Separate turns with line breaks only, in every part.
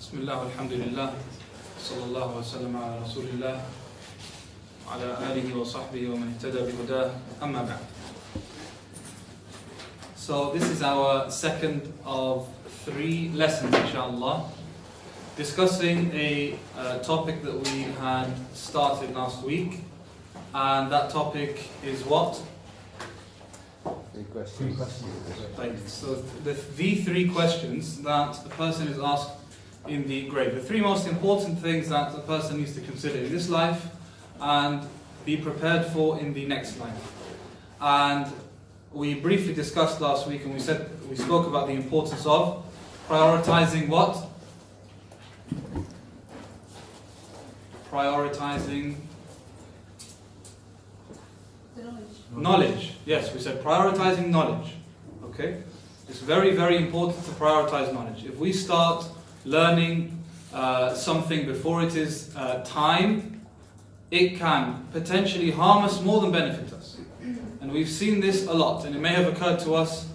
Bismillah, alhamdulillah, sallallahu wa sallam ala rasulillah, ala alihi wa sahbihi wa man ihtada bi hudah, amma ba'd. So this is our second of 3 lessons, inshallah, discussing a topic that we had started last week, and that topic is what?
3 questions.
Right. So the 3 questions that a person is asked in the grave. The 3 most important things that a person needs to consider in this life and be prepared for in the next life. And we briefly discussed last week, and we spoke about the importance of prioritizing what? Prioritizing knowledge. Yes, we said prioritizing knowledge. Okay? It's very, very important to prioritize knowledge. If we start learning something before it is time, it can potentially harm us more than benefit us. And we've seen this a lot, and it may have occurred to us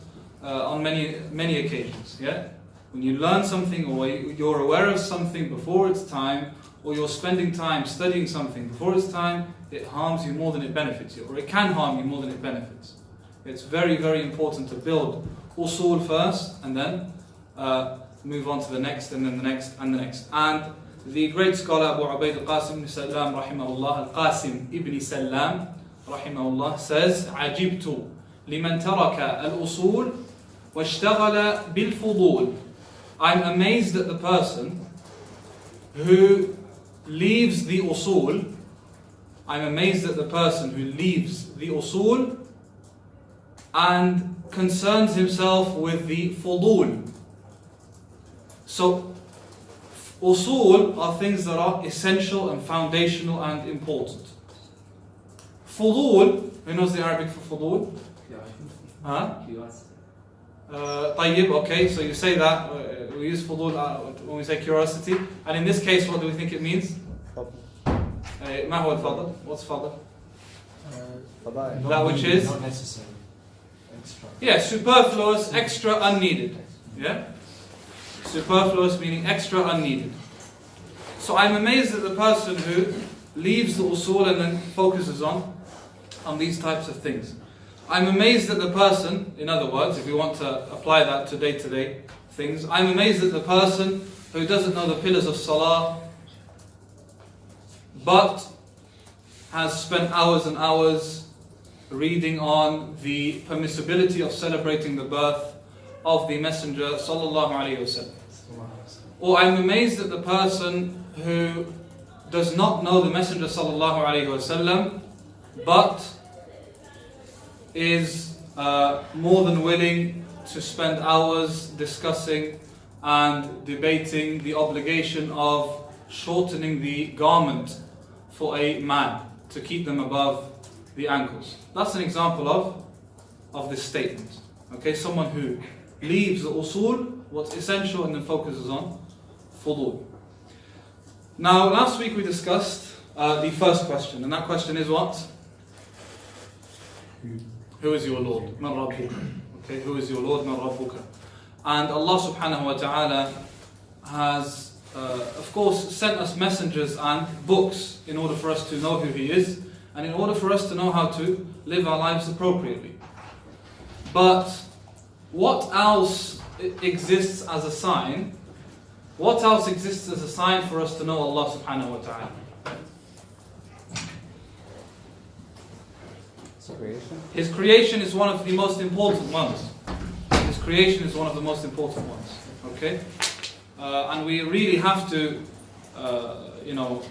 on many occasions. Yeah? When you learn something, or you're aware of something before it's time, or you're spending time studying something before it's time, it harms you more than it benefits you, or it can harm you more than it benefits. It's very, very important to build usul first, and then move on to the next, and then the next, and the next. And the great scholar Abu Ubaid al-Qasim ibn Sallam rahimahullah, al-Qasim ibn Sallam rahimahullah, says, عجبت لمن ترك الأصول واشتغل بالفضول. I'm amazed at the person who leaves the usul. I'm amazed at the person who leaves the usul and concerns himself with the fudul. So, usul are things that are essential and foundational and important. Fudul, who knows the Arabic for fudul? Huh? طيب, okay, so you say that, we use fudul when we say curiosity, and in this case, what do we think it means? ما هو الفضل? What's fadl? That which is?
Not necessary. Extra.
Yeah, superfluous, extra, unneeded. Yeah? Superfluous meaning extra, unneeded. So I'm amazed at the person who leaves the usul and then focuses on these types of things. I'm amazed at the person, in other words, if we want to apply that to day-to-day things, I'm amazed at the person who doesn't know the pillars of salah, but has spent hours and hours reading on the permissibility of celebrating the birth of the Messenger sallallahu alaihi wasallam. Or I'm amazed at the person who does not know the Messenger sallallahu alaihi wasallam, but is more than willing to spend hours discussing and debating the obligation of shortening the garment for a man to keep them above the ankles. That's an example of this statement. Okay, someone who leaves the usul, what's essential, and then focuses on fudul. Now, last week we discussed the first question, and that question is what? Who is your Lord? Man Rabbuka. Okay, who is your Lord? Man Rabbuka. And Allah subhanahu wa ta'ala has of course sent us messengers and books in order for us to know who He is, and in order for us to know how to live our lives appropriately. But what else exists as a sign? What else exists as a sign for us to know Allah subhanahu wa ta'ala? His creation is one of the most important ones. His creation is one of the most important ones. Okay? And we really have to,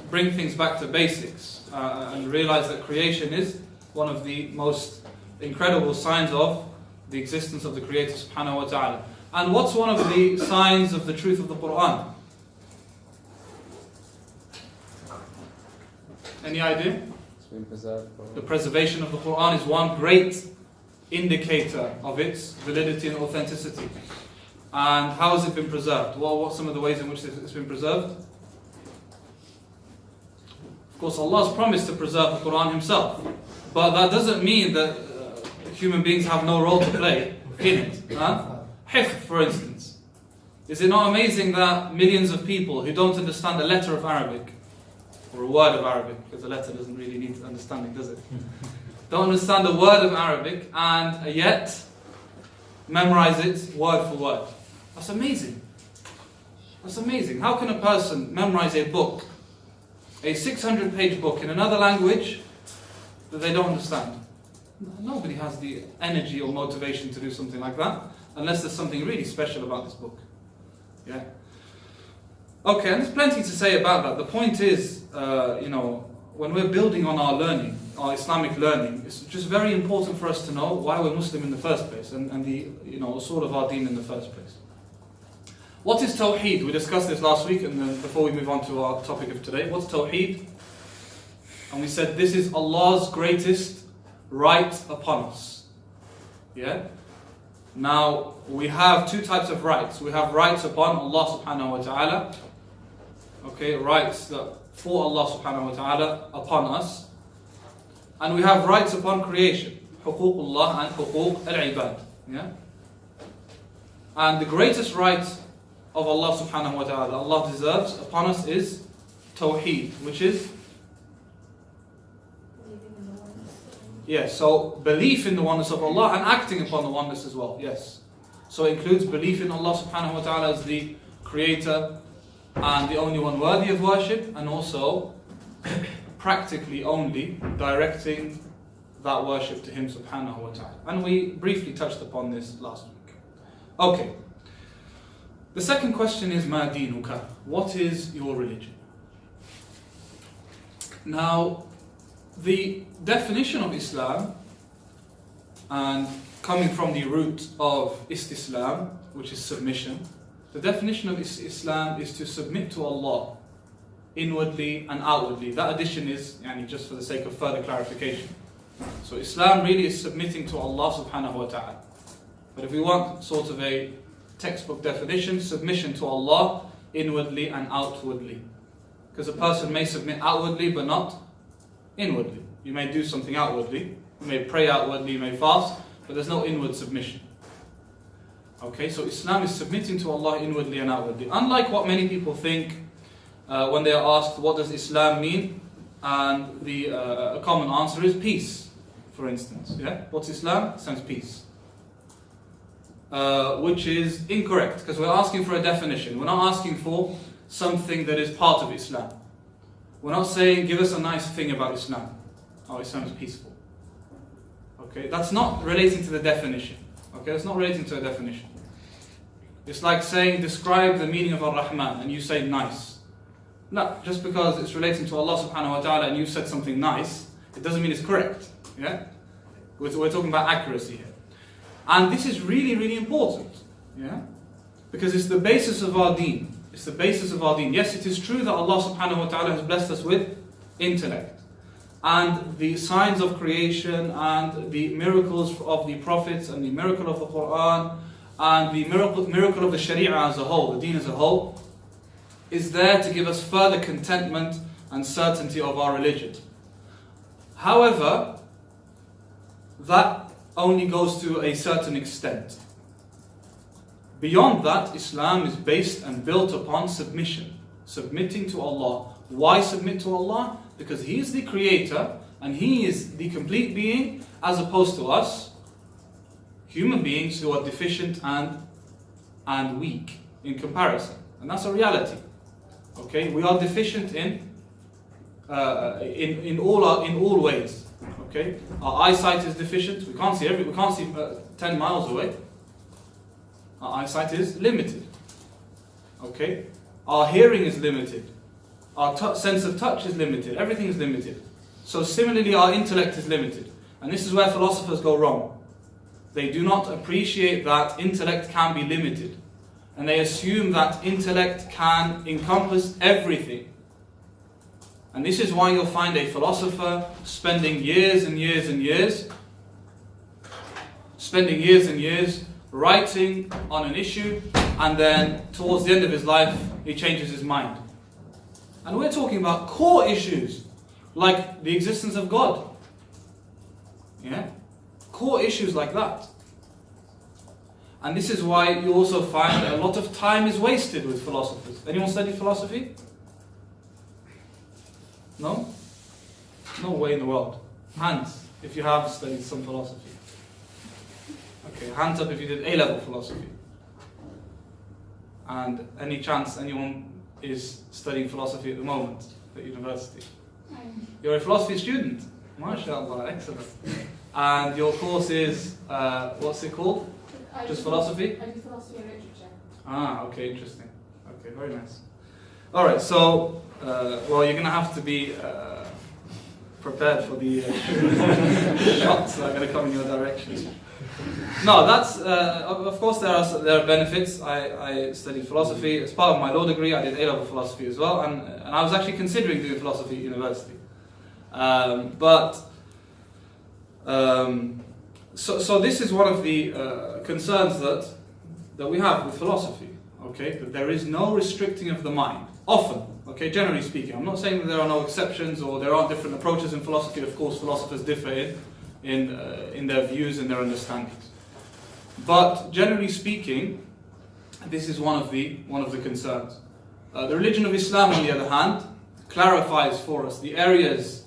bring things back to basics and realize that creation is one of the most incredible signs of the existence of the Creator subhanahu wa ta'ala. And what's one of the signs of the truth of the Quran? Any idea? The preservation of the Quran is one great indicator of its validity and authenticity. And how has it been preserved? Well, what are some of the ways in which it's been preserved? Of course, Allah has promised to preserve the Quran Himself. But that doesn't mean that human beings have no role to play in it. Hifz, for instance. Is it not amazing that millions of people who don't understand a letter of Arabic, or a word of Arabic, because a letter doesn't really need understanding, does it? Don't understand a word of Arabic and yet memorize it word for word. That's amazing. That's amazing. How can a person memorize a book, a 600-page book in another language that they don't understand? Nobody has the energy or motivation to do something like that unless there's something really special about this book. Yeah. Okay, and there's plenty to say about that. The point is, when we're building on our learning, our Islamic learning, it's just very important for us to know why we're Muslim in the first place and the usul of our deen in the first place. What is Tawheed? We discussed this last week, and then before we move on to our topic of today, what's Tawheed? And we said this is Allah's greatest right upon us. Yeah? Now, we have two types of rights. We have rights upon Allah subhanahu wa ta'ala. Okay, rights that for Allah subhanahu wa ta'ala upon us. And we have rights upon creation. Huququllah and huquq al-ibad. Yeah? And the greatest right of Allah subhanahu wa ta'ala, Allah deserves upon us is Tawheed, which is so belief in the oneness of Allah and acting upon the oneness as well. Yes. So it includes belief in Allah subhanahu wa ta'ala as the creator and the only one worthy of worship, and also practically only directing that worship to Him subhanahu wa ta'ala. And we briefly touched upon this last week. Okay. The second question is Ma dinuka? What is your religion? Now, the definition of Islam, and coming from the root of istislam, which is submission, the definition of Islam is to submit to Allah inwardly and outwardly. That addition is just for the sake of further clarification. So Islam really is submitting to Allah subhanahu wa ta'ala. But if we want sort of a textbook definition, submission to Allah inwardly and outwardly. Because a person may submit outwardly but not inwardly. You may do something outwardly, you may pray outwardly, you may fast, but there's no inward submission. Okay, so Islam is submitting to Allah inwardly and outwardly. Unlike what many people think when they are asked, what does Islam mean? And a common answer is peace, for instance. Yeah? What's Islam? It sounds peace. Which is incorrect, because we're asking for a definition. We're not asking for something that is part of Islam. We're not saying, give us a nice thing about Islam. Oh, Islam is peaceful. Okay, that's not relating to the definition. Okay, that's not relating to a definition. It's like saying, describe the meaning of Ar-Rahman, and you say nice. No, just because it's relating to Allah subhanahu wa ta'ala and you said something nice, it doesn't mean it's correct. Yeah? We're talking about accuracy here. And this is really, really important. Yeah? Because it's the basis of our deen. It's the basis of our deen. Yes, it is true that Allah subhanahu wa ta'ala has blessed us with intellect. And the signs of creation and the miracles of the prophets and the miracle of the Quran and the miracle of the Sharia as a whole, the deen as a whole, is there to give us further contentment and certainty of our religion. However, that only goes to a certain extent. Beyond that, Islam is based and built upon submission. Submitting to Allah. Why submit to Allah? Because He is the creator and He is the complete being, as opposed to us, human beings who are deficient and weak in comparison. And that's a reality. Okay, we are deficient in all ways. Okay, our eyesight is deficient. We can't see 10 miles away. Our eyesight is limited. Okay, our hearing is limited. Our sense of touch is limited. Everything is limited. So similarly, our intellect is limited. And this is where philosophers go wrong. They do not appreciate that intellect can be limited. And they assume that intellect can encompass everything. And this is why you'll find a philosopher spending years and years and years writing on an issue, and then towards the end of his life, he changes his mind. And we're talking about core issues, like the existence of God. Yeah? Core issues like that. And this is why you also find that a lot of time is wasted with philosophers. Anyone study philosophy? No? No way in the world. Hands, if you have studied some philosophy. Okay, hands up if you did A-level philosophy. And any chance anyone is studying philosophy at the moment at university? You're a philosophy student. MashaAllah, excellent. And your course is, what's it called? Just philosophy?
I do philosophy and literature.
Ah, okay, interesting. Okay, very nice. Alright, so, well, you're going to have to be prepared for the shots that are going to come in your direction. No, that's, of course there are benefits. I studied philosophy. As part of my law degree, I did A-level philosophy as well, and I was actually considering doing philosophy at university. So this is one of the concerns that we have with philosophy, okay? That there is no restricting of the mind, often, okay, generally speaking. I'm not saying that there are no exceptions or there aren't different approaches in philosophy. Of course, philosophers differ in their views and their understandings. But generally speaking, this is one of the concerns. The religion of Islam, on the other hand, clarifies for us the areas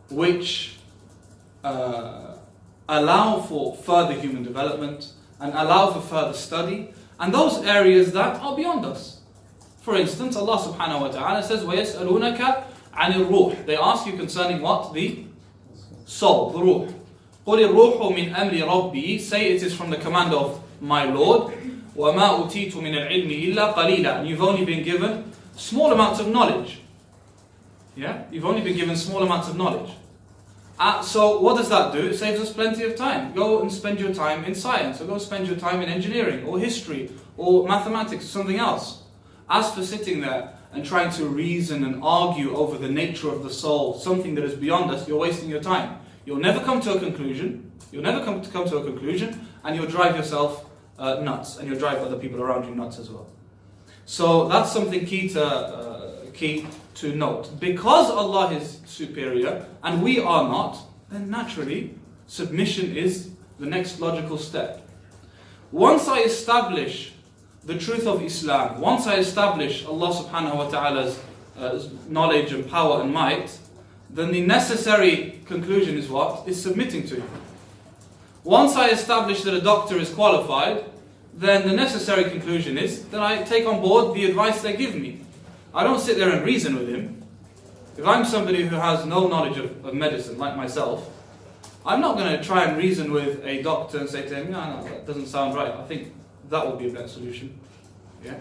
which allow for further human development and allow for further study, and those areas that are beyond us. For instance, Allah subhanahu wa ta'ala says, وَيَسْأَلُونَكَ عَنِ الرُّوحِ. They ask you concerning what? The soul, the ruh. قُلِ الرُّوحُ مِنْ أَمْرِ رَبِّي. Say it is from the command of my Lord. وَمَا أُتِيتُ مِنَ الْعِلْمِ إِلَّا قَلِيلًا. And you've only been given small amounts of knowledge. Yeah? You've only been given small amounts of knowledge. So what does that do? It saves us plenty of time. Go and spend your time in science, or go spend your time in engineering, or history, or mathematics, or something else. As for sitting there and trying to reason and argue over the nature of the soul, something that is beyond us, you're wasting your time. You'll never come to a conclusion. You'll never come to a conclusion, and you'll drive yourself nuts, and you'll drive other people around you nuts as well. So that's something key to note. Because Allah is superior and we are not, then naturally submission is the next logical step. Once I establish the truth of Islam, once I establish Allah subhanahu wa ta'ala's knowledge and power and might, then the necessary conclusion is what? Is submitting to Him. Once I establish that a doctor is qualified, then the necessary conclusion is that I take on board the advice they give me. I don't sit there and reason with him. If I'm somebody who has no knowledge of medicine, like myself, I'm not going to try and reason with a doctor and say to him, no, that doesn't sound right. I think that would be a better solution. Yeah?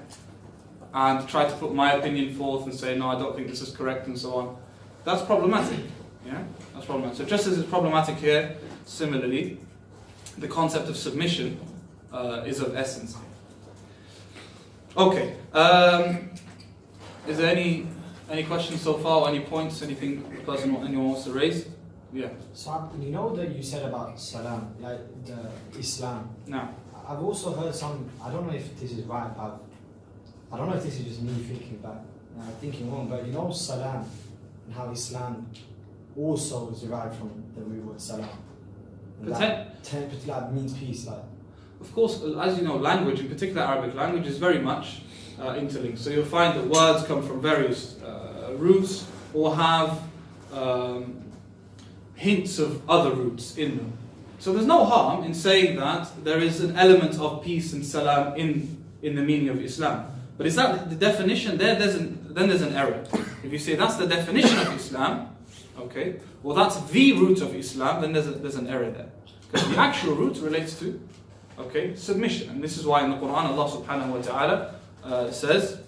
And try to put my opinion forth and say, no, I don't think this is correct, and so on. That's problematic. Yeah? That's problematic. So just as it's problematic here, similarly, the concept of submission is of essence. Okay. Is there any questions so far? Any points? Anything anyone wants to raise? Yeah.
So you know that you said about salam, like the Islam.
Now,
I've also heard some. I don't know if this is right. I don't know if this is just me thinking back, thinking wrong. But you know salam and how Islam also is derived from the root word salam. That means peace. Like.
Of course, as you know, language, in particular Arabic language, is very much interlinked. So you'll find that words come from various roots or have hints of other roots in them. So there's no harm in saying that there is an element of peace and salam in the meaning of Islam. But is that the definition? Then there's an error. If you say that's the definition of Islam, okay, well that's the root of Islam, then there's an error there. Because the actual root relates to, okay, submission. And this is why in the Quran Allah subhanahu wa ta'ala says,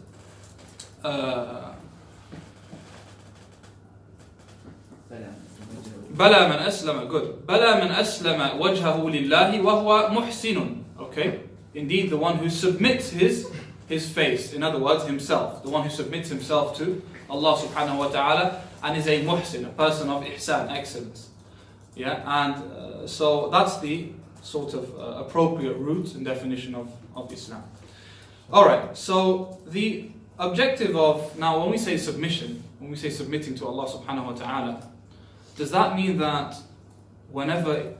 بَلَى مَنْ أَسْلَمَ good. بَلَى مَنْ أَسْلَمَ وَجْهَهُ لِلَّهِ وَهُوَ مُحْسِنٌ okay, indeed the one who submits his face, in other words himself, the one who submits himself to Allah subhanahu wa ta'ala and is a muhsin, a person of ihsan, excellence. Yeah, and so that's the sort of appropriate root and definition of Islam. Alright, so the objective of, now when we say submission, when we say submitting to Allah subhanahu wa ta'ala, does that mean that whenever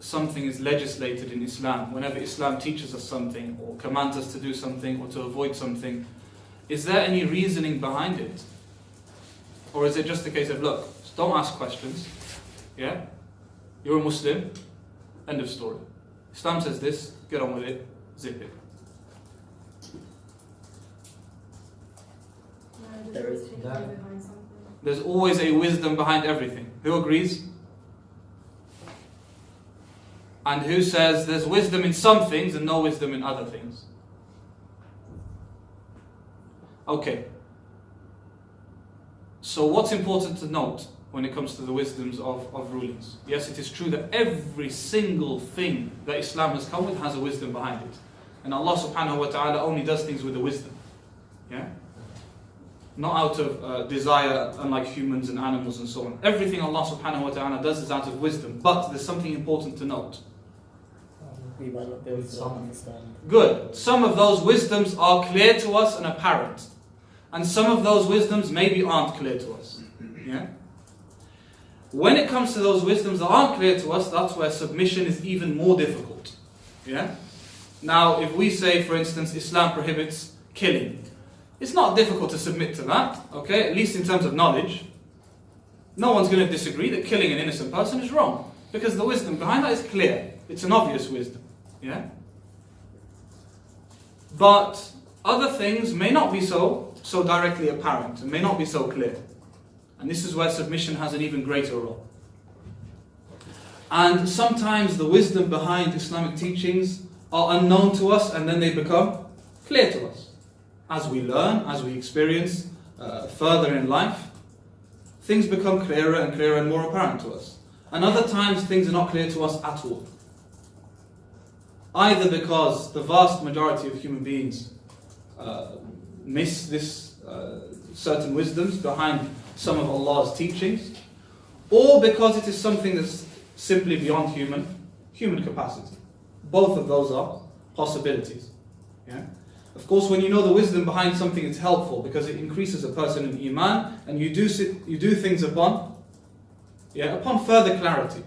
something is legislated in Islam, whenever Islam teaches us something or commands us to do something or to avoid something, is there any reasoning behind it? Or is it just a case of, look, don't ask questions, yeah? You're a Muslim, end of story. Islam says this, get on with it, zip it.
There is
There's always a wisdom behind everything. Who agrees? And who says there's wisdom in some things and no wisdom in other things? Okay. So what's important to note when it comes to the wisdoms of rulings? Yes, it is true that every single thing that Islam has come with has a wisdom behind it. And Allah subhanahu wa ta'ala only does things with a wisdom. Yeah? Not out of desire, unlike humans and animals and so on. Everything Allah subhanahu wa ta'ala does is out of wisdom. But there's something important to note.
We might not be able to understand.
Good. Some of those wisdoms are clear to us and apparent. And some of those wisdoms maybe aren't clear to us. Yeah? When it comes to those wisdoms that aren't clear to us, that's where submission is even more difficult. Yeah? Now, if we say, for instance, Islam prohibits killing, it's not difficult to submit to that, okay? At least in terms of knowledge. No one's going to disagree that killing an innocent person is wrong, because the wisdom behind that is clear. It's an obvious wisdom, yeah? But other things may not be so directly apparent, and may not be so clear. And this is where submission has an even greater role. And sometimes the wisdom behind Islamic teachings are unknown to us, and then they become clear to us. As we learn, as we experience further in life, things become clearer and clearer and more apparent to us. And other times things are not clear to us at all. Either because the vast majority of human beings miss this certain wisdoms behind some of Allah's teachings, or because it is something that's simply beyond human capacity. Both of those are possibilities. Yeah? Of course, when you know the wisdom behind something, it's helpful because it increases a person in Iman, and you do things upon further clarity.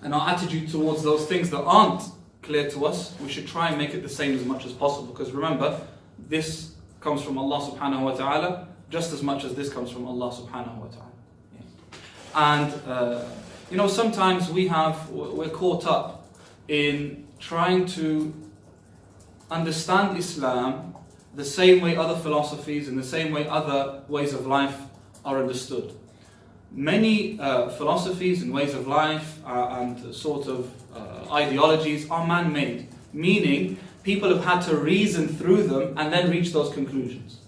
And our attitude towards those things that aren't clear to us, we should try and make it the same as much as possible. Because remember, this comes from Allah subhanahu wa ta'ala just as much as this comes from Allah subhanahu wa ta'ala. Yeah. And sometimes we're caught up in trying to understand Islam the same way other philosophies and the same way other ways of life are understood. Many philosophies and ways of life and sort of ideologies are man-made, meaning people have had to reason through them and then reach those conclusions.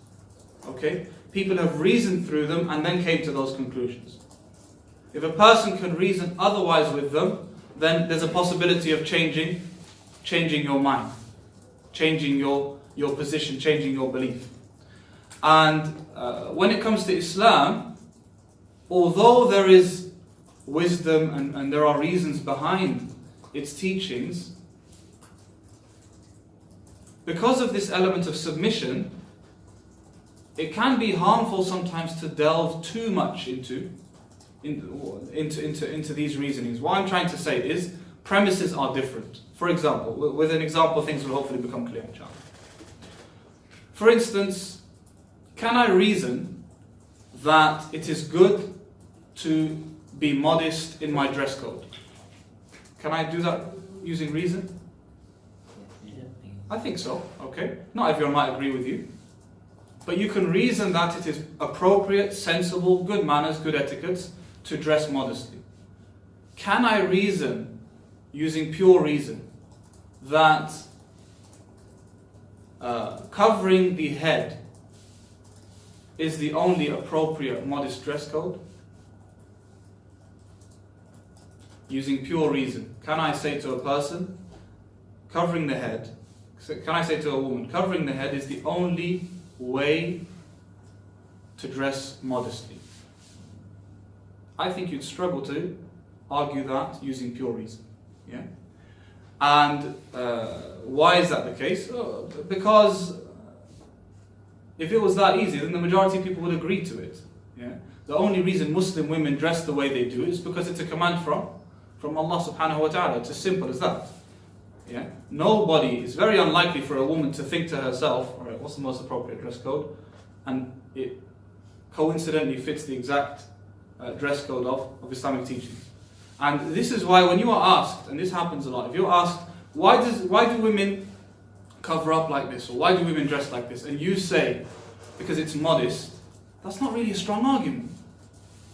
Okay? People have reasoned through them and then came to those conclusions. If a person can reason otherwise with them, then there's a possibility of changing your mind, changing your position, changing your belief. And when it comes to Islam, although there is wisdom and there are reasons behind its teachings, because of this element of submission, it can be harmful sometimes to delve too much into these reasonings. What I'm trying to say is, premises are different. For example, with an example, things will hopefully become clear, inshallah. For instance, can I reason that it is good to be modest in my dress code? Can I do that using reason? I think so, okay. Not everyone might agree with you. But you can reason that it is appropriate, sensible, good manners, good etiquettes to dress modestly. Can I reason, using pure reason, that covering the head is the only appropriate modest dress code? Using pure reason, can I say to a person, covering the head, can I say to a woman, covering the head is the only way to dress modestly? I think you'd struggle to argue that using pure reason. Yeah? And why is that the case? Because if it was that easy, then the majority of people would agree to it. Yeah? The only reason Muslim women dress the way they do is because it's a command from from Allah subhanahu wa ta'ala. It's as simple as that. Yeah? Nobody, it's very unlikely for a woman to think to herself, alright, what's the most appropriate dress code? And it coincidentally fits the exact dress code of Islamic teachings. And this is why when you are asked, and this happens a lot, if you're asked, why do women cover up like this, or why do women dress like this, and you say, because it's modest, that's not really a strong argument.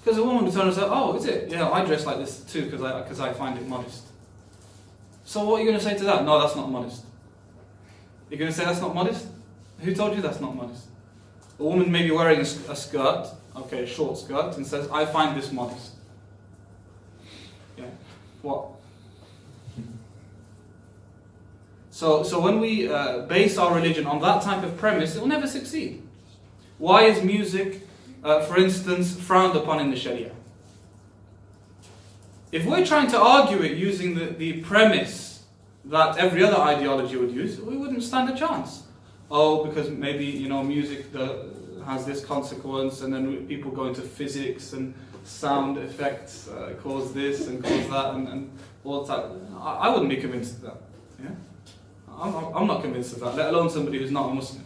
Because a woman will turn and say, oh, is it? Yeah, I dress like this too because I find it modest. So what are you going to say to that? No, that's not modest. You're going to say that's not modest? Who told you that's not modest? A woman may be wearing a skirt, okay, a short skirt, and says, I find this modest. Yeah. What? So when we base our religion on that type of premise, it will never succeed. Why is music, for instance, frowned upon in the Sharia? If we're trying to argue it using the premise that every other ideology would use, we wouldn't stand a chance. Oh, because maybe, music has this consequence, and then people go into physics and sound effects cause this and cause that, and all that. I wouldn't be convinced of that. Yeah? I'm not convinced of that, let alone somebody who's not a Muslim.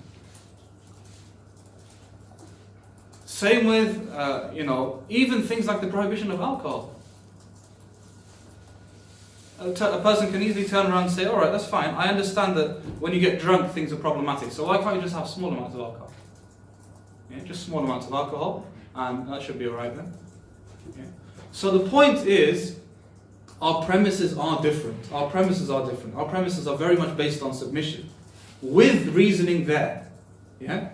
Same with, even things like the prohibition of alcohol. A person can easily turn around and say, alright, that's fine, I understand that when you get drunk things are problematic, so why can't you just have small amounts of alcohol? Yeah, just small amounts of alcohol, and that should be alright then. Yeah. So the point is, our premises are different. Our premises are different. Our premises are very much based on submission, with reasoning there. Yeah?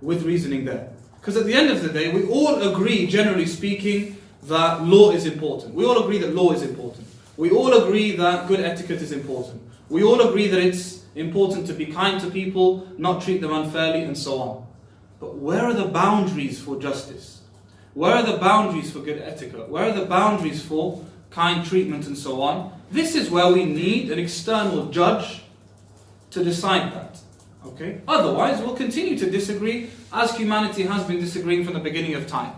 With reasoning there. Because at the end of the day, we all agree, generally speaking, that law is important. We all agree that law is important. We all agree that good etiquette is important. We all agree that it's important to be kind to people, not treat them unfairly, and so on. But where are the boundaries for justice? Where are the boundaries for good etiquette? Where are the boundaries for kind treatment and so on? This is where we need an external judge to decide that. Okay? Otherwise, we'll continue to disagree as humanity has been disagreeing from the beginning of time.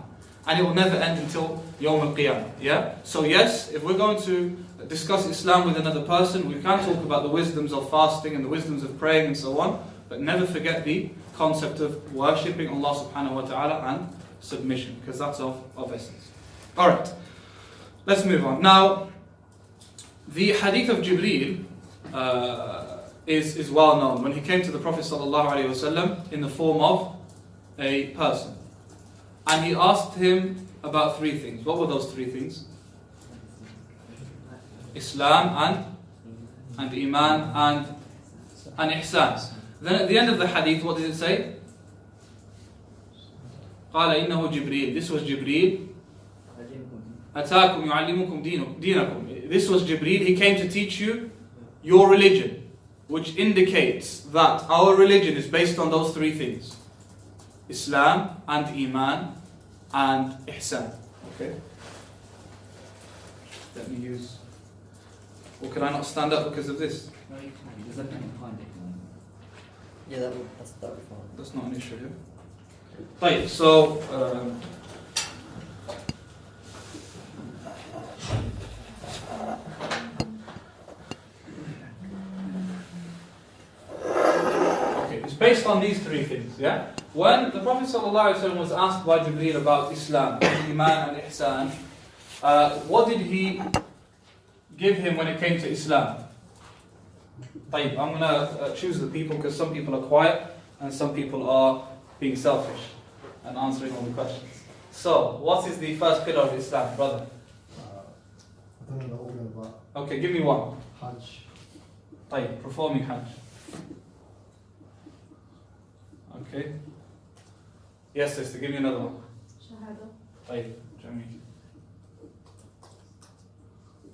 And it will never end until Yawm al-Qiyamah. Yeah? So yes, if we're going to discuss Islam with another person, we can talk about the wisdoms of fasting and the wisdoms of praying and so on, but never forget the concept of worshipping Allah subhanahu wa ta'ala and submission, because that's of essence. Alright, let's move on. Now, the hadith of Jibreel is well known. When he came to the Prophet sallallahu alaihi wasallam in the form of a person, and he asked him about three things. What were those three things? Islam and Iman and Ihsan. Then at the end of the hadith, what did it say? قال إنه جبريل. This was Jibreel. أتاكم يعلمكم دينكم. This was Jibreel. He came to teach you your religion, which indicates that our religion is based on those three things: Islam and Iman and Ihsan. Okay. Let me use. Or can I not stand up because of this?
No, you can. There's nothing behind it.
Yeah, that'll be fine.
That's not an issue here. Right, so okay, it's based on these three things, yeah? When the Prophet ﷺ was asked by Jibreel about Islam, Iman and Ihsan, what did he give him when it came to Islam? I'm going to choose the people because some people are quiet and some people are being selfish and answering all the questions. So, what is the first pillar of Islam, brother?
I don't know the order, but
Okay, give me one.
Hajj.
Performing Hajj. Okay. Yes, sister, give me another one.
Shahada.
Jameel.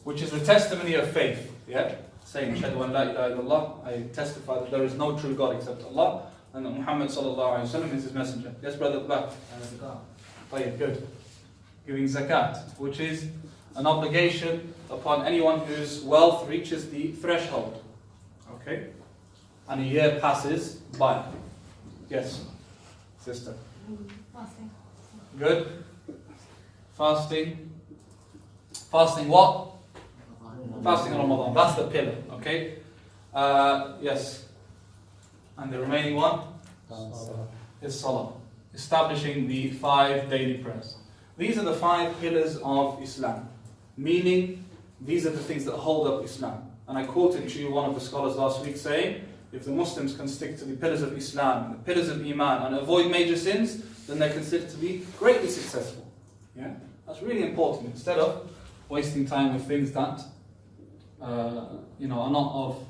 Which is the testimony of faith, yeah? Saying, Ashhadu an la ilaha illallah, I testify that there is no true God except Allah, and that Muhammad sallallahu alayhi wa sallam is his messenger. Yes, brother, back. Good. Giving zakat, which is an obligation upon anyone whose wealth reaches the threshold. Okay? And a year passes by. Yes, sister.
Fasting.
Good. Fasting. Fasting what? Fasting on Ramadan. That's the pillar. Okay. Yes. And the remaining one is Salah. Establishing the 5 daily prayers. These are the 5 pillars of Islam. Meaning, these are the things that hold up Islam. And I quoted to you one of the scholars last week saying, if the Muslims can stick to the pillars of Islam, the pillars of Iman, and avoid major sins, then they're considered to be greatly successful. Yeah, that's really important. Instead of wasting time with things that are not of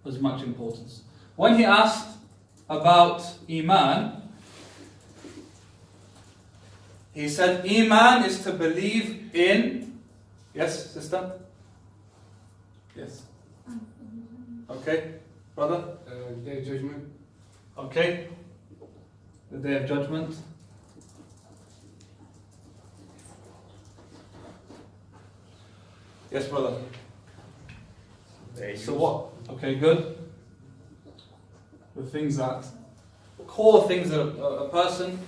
as much importance. When he asked about Iman, he said, Iman is to believe in. Yes, sister. Yes. Okay, brother?
Day of Judgment.
Okay. The Day of Judgment. Yes, brother. So what? Okay, good. The things that, core things that a person,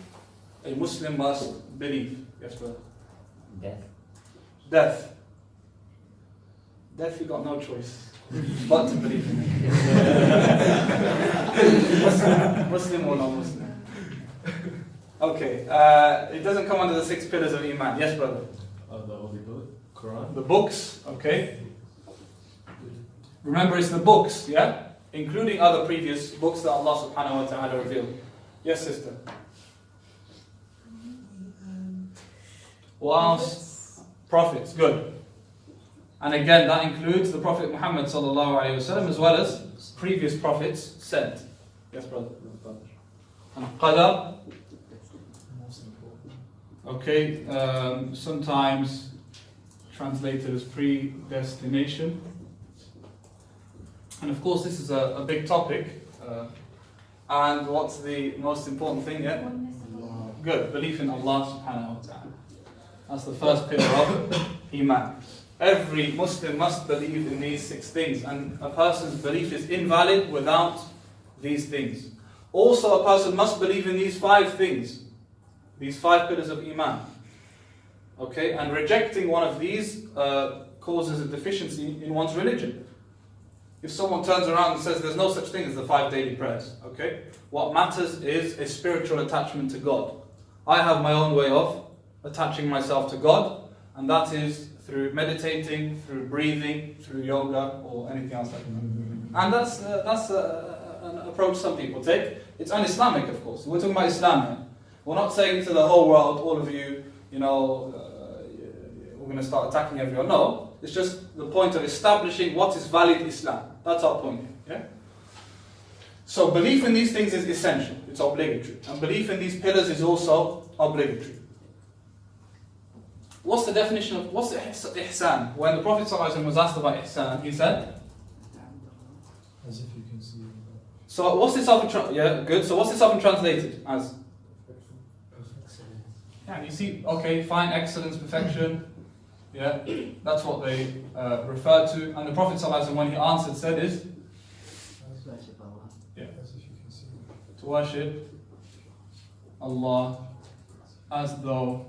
a Muslim must believe. Yes, brother.
Death.
Death. Death, you got no choice but to believe in it. Muslim or non-Muslim. Okay, it doesn't come under the 6 pillars of Iman. Yes, brother.
The Holy Book, Quran.
The books, okay. Remember, it's the books, yeah? Including other previous books that Allah subhanahu wa ta'ala revealed. Yes, sister. What else? Prophets, good. And again, that includes the Prophet Muhammad sallallahu alayhi wasallam as well as previous prophets sent. Yes, brother. And Qadar. Okay, sometimes translated as predestination. And of course, this is a big topic. And what's the most important thing yet? Good, belief in Allah subhanahu wa ta'ala. That's the first pillar of Iman. Every Muslim must believe in these 6 things, and a person's belief is invalid without these things. Also, a person must believe in these 5 things, these 5 pillars of Iman. Okay, and rejecting one of these causes a deficiency in one's religion. If someone turns around and says there's no such thing as the 5 daily prayers, okay, what matters is a spiritual attachment to God. I have my own way of attaching myself to God, and that is through meditating, through breathing, through yoga, or anything else like that. And that's an approach some people take. It's un-Islamic, of course. We're talking about Islam here. We're not saying to the whole world, all of you, we're going to start attacking everyone. No, it's just the point of establishing what is valid Islam. That's our point here. Yeah? So belief in these things is essential. It's obligatory. And belief in these pillars is also obligatory. What's the definition of, what's ihsan? When the Prophet ﷺ was asked about ihsan, he said?
As if you can see.
So what's this often good. So what's this often translated as? Yeah, you see, okay, fine, excellence, perfection. Yeah, that's what they refer to. And the Prophet ﷺ, when he answered, said is?
Worship Allah.
Yeah. To worship Allah as though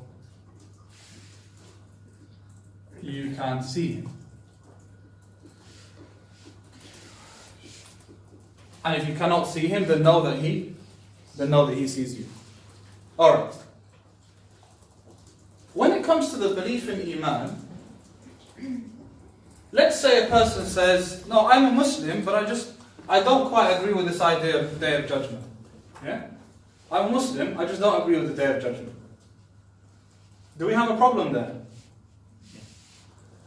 you can see Him. And if you cannot see Him, then know that He sees you. Alright. When it comes to the belief in Iman, let's say a person says, no, I'm a Muslim, but I don't quite agree with this idea of the Day of Judgment. Yeah? I'm a Muslim, I just don't agree with the Day of Judgment. Do we have a problem there?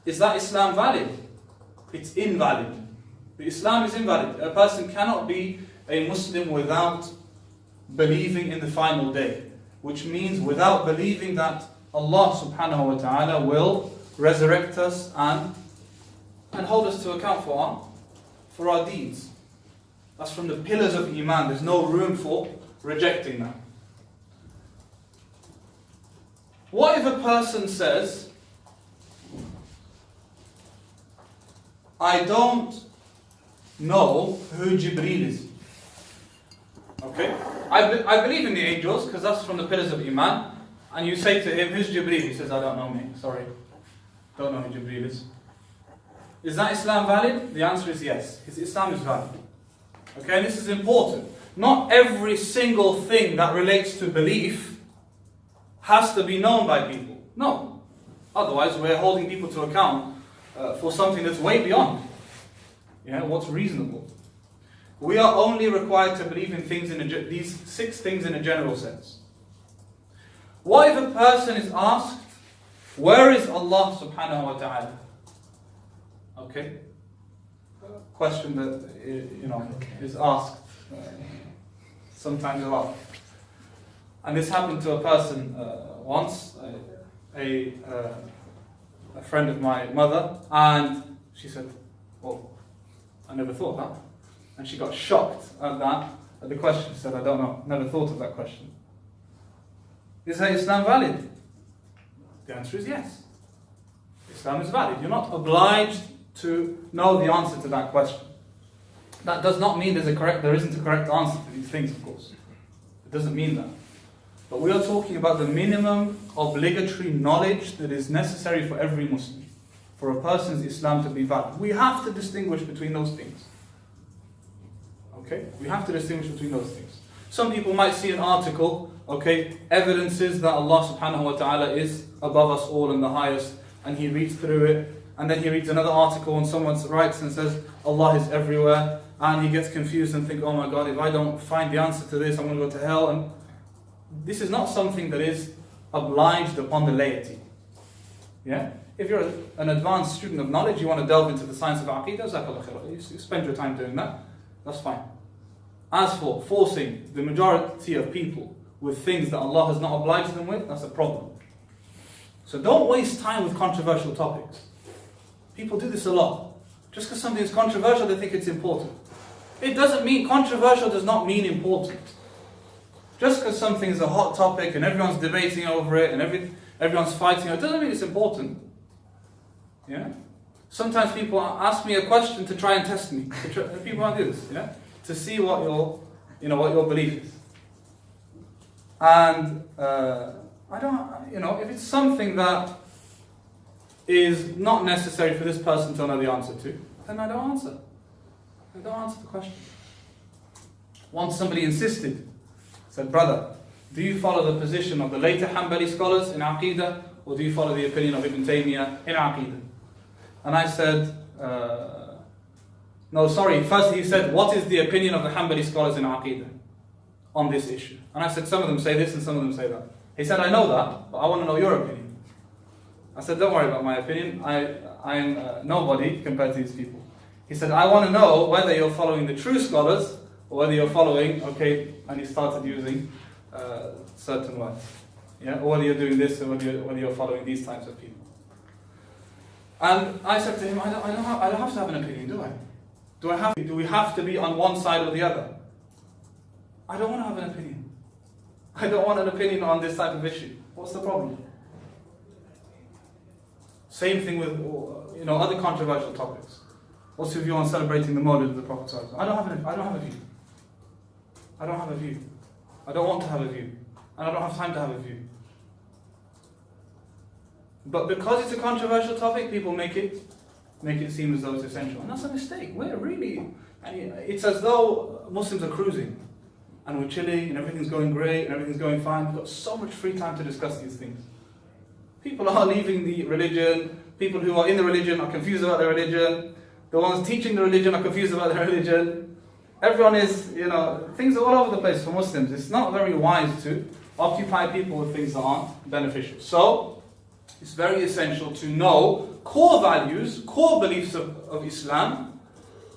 Is that Islam valid? It's invalid. The Islam is invalid. A person cannot be a Muslim without believing in the final day, which means without believing that Allah subhanahu wa ta'ala will resurrect us and hold us to account for our deeds. That's from the pillars of Iman. There's no room for rejecting that. What if a person says, I don't know who Jibreel is? Okay? I believe in the angels because that's from the pillars of Iman. And you say to him, who's Jibreel? He says, I don't know, mate. Sorry. Don't know who Jibreel is. Is that Islam valid? The answer is yes. Islam is valid. Okay, and this is important. Not every single thing that relates to belief has to be known by people. No. Otherwise, we're holding people to account for something that's way beyond what's reasonable. We are only required to believe in things these 6 things in a general sense. What if a person is asked, where is Allah subhanahu wa ta'ala? Okay? Question that is asked sometimes a lot. And this happened to a person once, a friend of my mother, and she said, well, I never thought that. And she got shocked at the question. She said, I don't know, never thought of that question. Is Islam valid? The answer is yes. Islam is valid. You're not obliged to know the answer to that question. That does not mean there isn't a correct answer to these things, of course. It doesn't mean that. But we are talking about the minimum obligatory knowledge that is necessary for every Muslim, for a person's Islam to be valid. We have to distinguish between those things. Okay? We have to distinguish between those things. Some people might see an article, evidences that Allah subhanahu wa ta'ala is above us all and the highest, and he reads through it, and then he reads another article and someone writes and says Allah is everywhere, and he gets confused and thinks, oh my God, if I don't find the answer to this, I'm going to go to hell. And this is not something that is obliged upon the laity. Yeah? If you're an advanced student of knowledge, you want to delve into the science of Aqidah, you spend your time doing that, that's fine. As for forcing the majority of people with things that Allah has not obliged them with, that's a problem. So don't waste time with controversial topics. People do this a lot. Just because something is controversial, they think it's important. It doesn't mean, controversial does not mean important. Just because something is a hot topic and everyone's debating over it and everyone's fighting, it doesn't mean it's important. Yeah? Sometimes people ask me a question to try and test me. People want to do this, to see what your belief is. And I don't, if it's something that is not necessary for this person to know the answer to, then I don't answer. I don't answer the question. Once somebody insisted, said, brother, do you follow the position of the later Hanbali scholars in Aqidah, or do you follow the opinion of Ibn Taymiyyah in Aqidah? And I said, no, sorry. First he said, what is the opinion of the Hanbali scholars in Aqidah on this issue? And I said, some of them say this and some of them say that. He said, I know that, but I want to know your opinion. I said, don't worry about my opinion. I'm nobody compared to these people. He said, I want to know whether you're following the true scholars or whether you're following, and he started using certain words. Yeah, or whether you're doing this or whether you're following these types of people. And I said to him, I don't have to have an opinion, do I? Do we have to be on one side or the other? I don't want to have an opinion. I don't want an opinion on this type of issue. What's the problem? Same thing with other controversial topics. What's your view on celebrating the Mawlid of the Prophet? I don't have a view. I don't have a view. I don't want to have a view. And I don't have time to have a view. But because it's a controversial topic, people make it seem as though it's essential. And that's a mistake. It's as though Muslims are cruising. And we're chilling, and everything's going great, and everything's going fine. We've got so much free time to discuss these things. People are leaving the religion. People who are in the religion are confused about their religion. The ones teaching the religion are confused about their religion. Everyone is, things are all over the place for Muslims. It's not very wise to occupy people with things that aren't beneficial. So, it's very essential to know core values, core beliefs of Islam.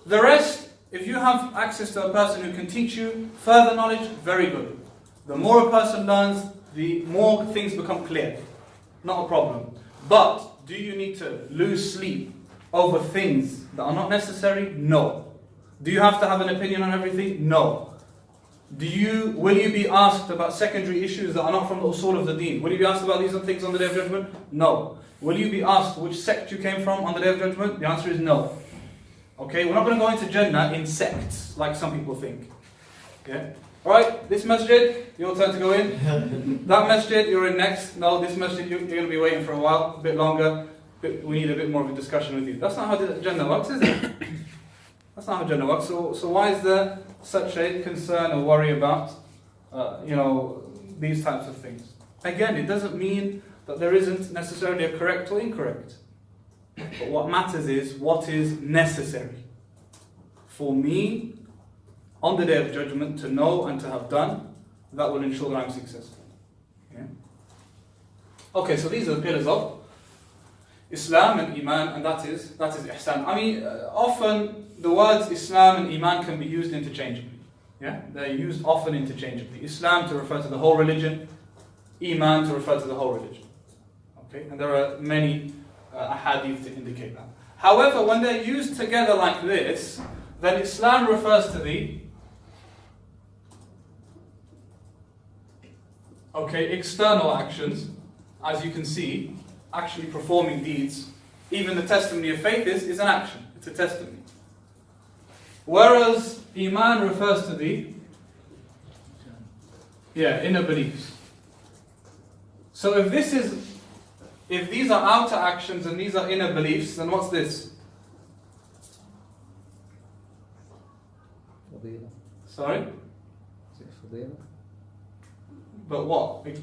The rest, if you have access to a person who can teach you further knowledge, very good. The more a person learns, the more things become clear. Not a problem. But, do you need to lose sleep over things that are not necessary? No. Do you have to have an opinion on everything? No. Will you be asked about secondary issues that are not from the usul of the deen? Will you be asked about these things on the Day of Judgment? No. Will you be asked which sect you came from on the Day of Judgment? The answer is no. Okay, we're not going to go into Jannah in sects, like some people think. Okay? Alright, this masjid, your turn to go in. That masjid, you're in next. No, this masjid, you're going to be waiting for a while, a bit longer. we need a bit more of a discussion with you. That's not how the Jannah works, is it? That's not how Jannah works. So why is there such a concern or worry about, these types of things? Again, it doesn't mean that there isn't necessarily a correct or incorrect. But what matters is what is necessary for me on the Day of Judgment to know and to have done. That will ensure that I'm successful. Yeah? Okay, so these are the pillars of Islam and Iman, and that is Ihsan. I mean, often the words Islam and Iman can be used interchangeably. Yeah, they're used often interchangeably. Islam to refer to the whole religion, Iman to refer to the whole religion. Okay, and there are many ahadith to indicate that. However, when they're used together like this, then Islam refers to the external actions, as you can see, actually performing deeds. Even the testimony of faith is an action. It's a testimony. Whereas Iman refers to the inner beliefs. So if these are outer actions and these are inner beliefs, then what's this?
Fadila.
Sorry?
Is it Fadila?
But what?
It's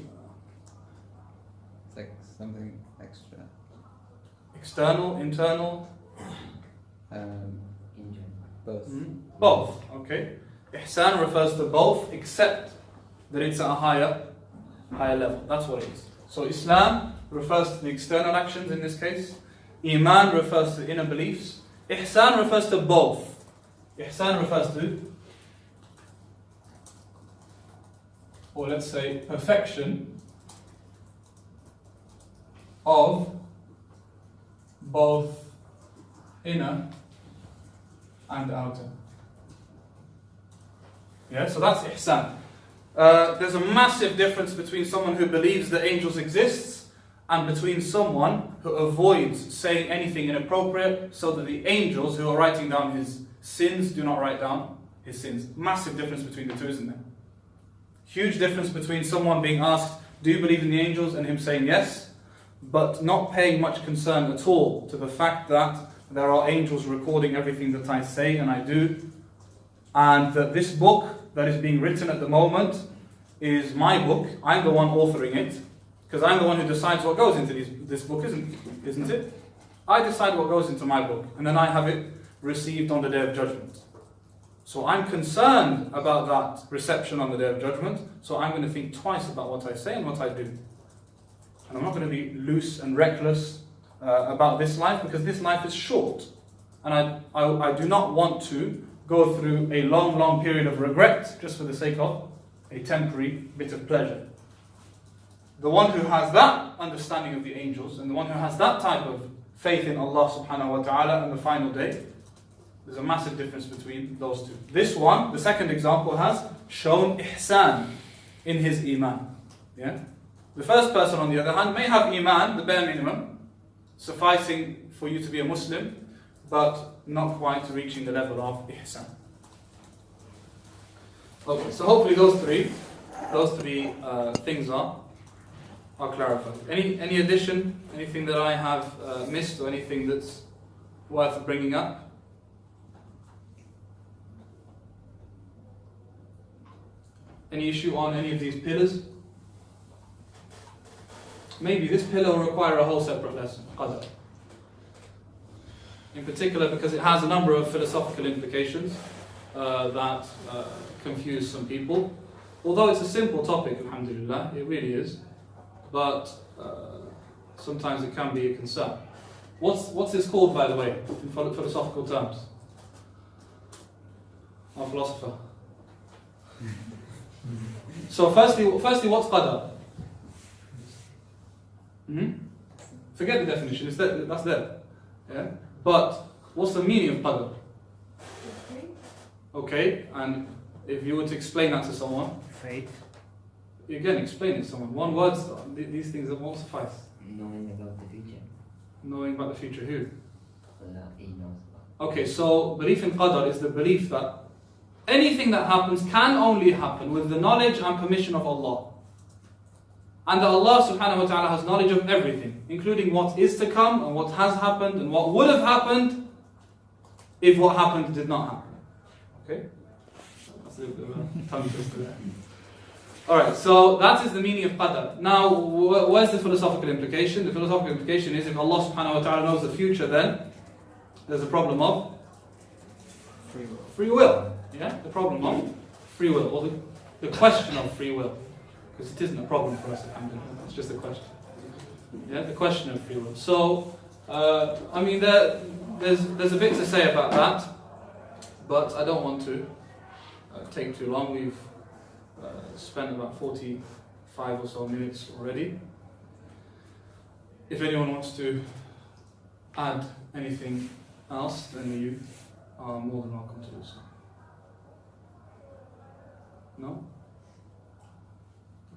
like something extra.
External, internal?
Both.
Both, okay. Ihsan refers to both, except that it's at a higher level. That's what it is. So Islam refers to the external actions in this case. Iman refers to inner beliefs. Ihsan refers to both. Ihsan refers to, or let's say, perfection of both inner and outer. Yeah, so that's ihsan. There's a massive difference between someone who believes that angels exist and between someone who avoids saying anything inappropriate so that the angels who are writing down his sins do not write down his sins. Massive difference between the two, isn't there? Huge difference between someone being asked, do you believe in the angels? And him saying yes, but not paying much concern at all to the fact that there are angels recording everything that I say and I do, and that this book that is being written at the moment is my book. I'm the one authoring it, because I'm the one who decides what goes into this book, isn't it? I decide what goes into my book, and then I have it received on the Day of Judgment. So I'm concerned about that reception on the Day of Judgment, so I'm going to think twice about what I say and what I do. And I'm not going to be loose and reckless about this life, because this life is short. And I do not want to go through a long period of regret just for the sake of a temporary bit of pleasure. The one who has that understanding of the angels and the one who has that type of faith in Allah subhanahu wa ta'ala and the final day, there's a massive difference between those two. This one, the second example, has shown ihsan in his iman. Yeah? The first person, on the other hand, may have iman, the bare minimum, sufficing for you to be a Muslim, but not quite reaching the level of ihsan. Okay, so hopefully those three things are clarified. Any addition, anything that I have missed, or anything that's worth bringing up? Any issue on any of these pillars? Maybe this pillar will require a whole separate lesson, qadar. In particular because it has a number of philosophical implications that confuse some people. Although it's a simple topic, alhamdulillah, it really is. But sometimes it can be a concern. What's this called, by the way, in philosophical terms? Our philosopher. So firstly, what's qadar? Forget the definition, that's there. Yeah? But what's the meaning of qadar? Okay, and if you were to explain that to someone,
Faith.
again, explain it to someone. One word, these things won't suffice.
Knowing about the future.
Knowing about the future, who?
Allah, He knows about.
Okay, so belief in qadar is the belief that anything that happens can only happen with the knowledge and permission of Allah. And that Allah subhanahu wa ta'ala has knowledge of everything, including what is to come and what has happened and what would have happened if what happened did not happen. Okay? That's a little bit of a tongue twister there. Alright, so that is the meaning of qadar. Now, where's the philosophical implication? The philosophical implication is if Allah subhanahu wa ta'ala knows the future, then there's a problem of free will. Yeah? The problem of free will, or the question of free will. Because it isn't a problem for us, it's just a question. Yeah, the question of free will. So, I mean, there's a bit to say about that, but I don't want to take too long. We've spent about 45 or so minutes already. If anyone wants to add anything else, then you are more than welcome to do so. No?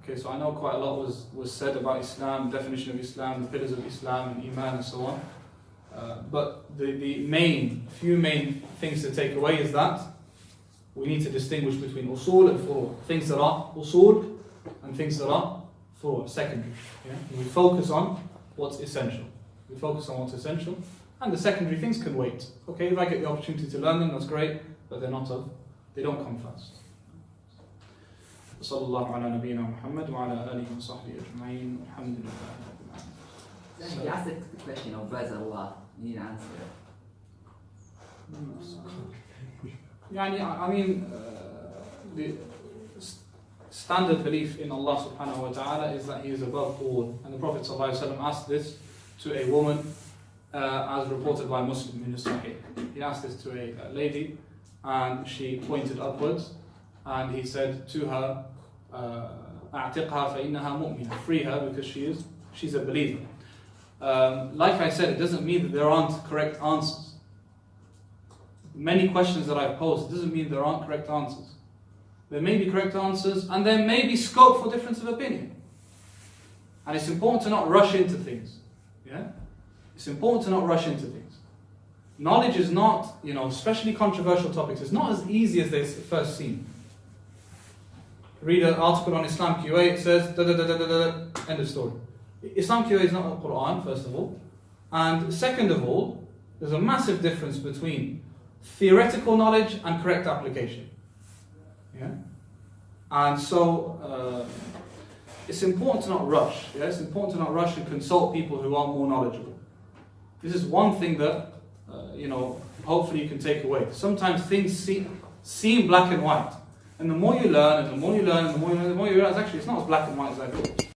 Okay, so I know quite a lot was said about Islam, definition of Islam, the pillars of Islam, and Iman, and so on. But the few main things to take away is that we need to distinguish between usul and furu'. Things that are usul and things that are furu', secondary. Yeah? We focus on what's essential. We focus on what's essential, and the secondary things can wait. Okay, if I get the opportunity to learn them, that's great, but they don't come first. صلى الله على نبينا محمد وعلى آله وصحبه أجمعين والحمد لله رب العالمين.
You asked the question of where's Allah, you need to answer it.
I mean, the standard belief in Allah subhanahu wa ta'ala is that He is above all. And the Prophet ﷺ asked this to a woman, as reported by Muslim in Sahih. He asked this to a lady, and she pointed upwards, and he said to her, أعتقها فإنها مؤمنة. Free her because she's a believer. Like I said, it doesn't mean that there aren't correct answers. Many questions that I've posed, it doesn't mean there aren't correct answers. There may be correct answers, and there may be scope for difference of opinion. And it's important to not rush into things. Yeah? It's important to not rush into things. Knowledge is not, especially controversial topics, it's not as easy as they first seem. Read an article on Islam QA, it says, end of story. Islam QA is not the Quran, first of all. And second of all, there's a massive difference between theoretical knowledge and correct application. Yeah? And so, it's important to not rush. Yeah? It's important to not rush and consult people who are more knowledgeable. This is one thing that, hopefully you can take away. Sometimes things seem black and white. And the more you learn, and the more you learn, and the more you realize, actually, it's not as black and white as I thought.